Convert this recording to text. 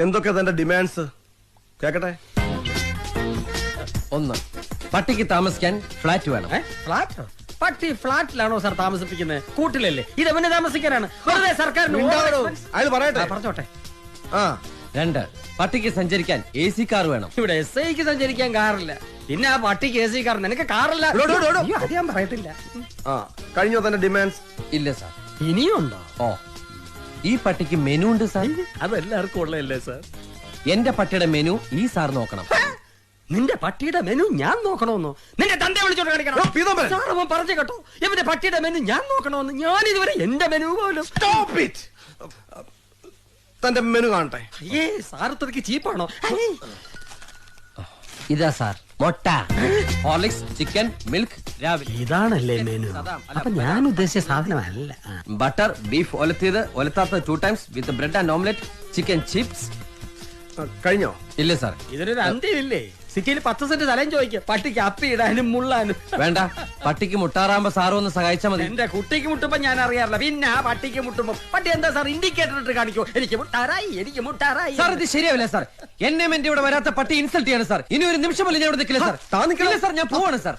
എന്തൊക്കെ തന്റെ ഡിമാൻഡ്സ് കേക്കട്ടെ? 1, പട്ടിക്ക് താമസിക്കാൻ ഫ്ലാറ്റ് വേണം. ഫ്ലാറ്റ്? പട്ടി ഫ്ലാറ്റിലാണോ സാർ താമസിപ്പിക്കുന്നത്? കൂട്ടിലല്ലേ? ഇത് എവനെ താമസിക്കാനാണ്? വെറുതെ സർക്കാരിന് അയാൾ പറയട്ടെ. പറഞ്ഞോട്ടെ. 2, പട്ടിക്ക് സഞ്ചരിക്കാൻ AC കാർ വേണം. ഇവിടെ SIക്ക് സഞ്ചരിക്കാൻ കാറില്ല, പിന്നെ ആ പട്ടിക്ക് AC കാർ. നിനക്ക് കാറില്ല? അത് ഞാൻ പറയത്തില്ല. കഴിഞ്ഞോ തന്റെ ഡിമാൻഡ്സ്? ഇല്ല സാർ. ഇനിയുണ്ടോ? ഓ, ഈ പട്ടിക്ക് മെനു ഉണ്ട് സാർ. അതെല്ലാവർക്കും ഉള്ളതല്ലേ സാർ? എന്റെ പട്ടിയുടെ മെനു ഈ സാർ നോക്കണം. നിന്റെ പട്ടിയുടെ മെനു ഞാൻ നോക്കണമെന്നോ? നിന്റെ തന്റെ വിളിച്ചോണ്ട് കാണിക്കണം. സാർ അവൻ പറഞ്ഞു കേട്ടോ, ഇവന്റെ പട്ടിയുടെ മെനു ഞാൻ നോക്കണമെന്ന്. ഞാൻ ഇതുവരെ എന്റെ മെനു പോലും. തന്റെ മെനു കാണട്ടെ. അയ്യേ, സാർ ഇത്രയ്ക്ക് ചീപ്പാണോ? ഇതാ സാർ, മുട്ട, ഹോർലിക്സ്, ചിക്കൻ, മിൽക്ക് രാവിലെ. ഇതാണല്ലേ മെനു? അപ്പൊ ഞാൻ ഉദ്ദേശിച്ച സാധനമല്ല. ബട്ടർ, ബീഫ് ഒലത്തിയത്, ഒലത്താത്ത 2 times with bread and omelette, chicken chips. കഴിഞ്ഞോ? ഇല്ല സാർ. ഇതിനൊരു അന്ത്യമില്ലേ? സിറ്റിയിൽ 10 സെന്റ് സ്ഥലം ചോദിക്കുക പട്ടിക്ക് അപ്പി ഇടാനും മുള്ളാനും. വേണ്ട, പട്ടിക്ക് മുട്ടാറാകുമ്പോ സാറ് ഒന്ന് സഹായിച്ചാൽ മതി. എന്റെ കുട്ടിക്ക് മുട്ടുമ്പോ ഞാൻ അറിയാറില്ല, പിന്നെ ആ പട്ടിക്ക് മുട്ടുമ്പോ പട്ടി എന്താ സാർ ഇൻഡിക്കേറ്റർ ഇട്ട് കാണിക്കോ? എനിക്ക് മുട്ടാറായി, എനിക്ക് മുട്ടാറായി. സാർ ഇത് ശരിയാവില്ല സാർ. എന്നെ എന്റെ ഇവിടെ വരാത്ത പട്ടി ഇൻസൾട്ട് ചെയ്യാണ് സാർ. ഇനി ഒരു നിമിഷം ഞാൻ ഇവിടെ നിൽക്കില്ല സാർ. താ നിൽക്കില്ല സാർ, ഞാൻ പോവാണ് സാർ.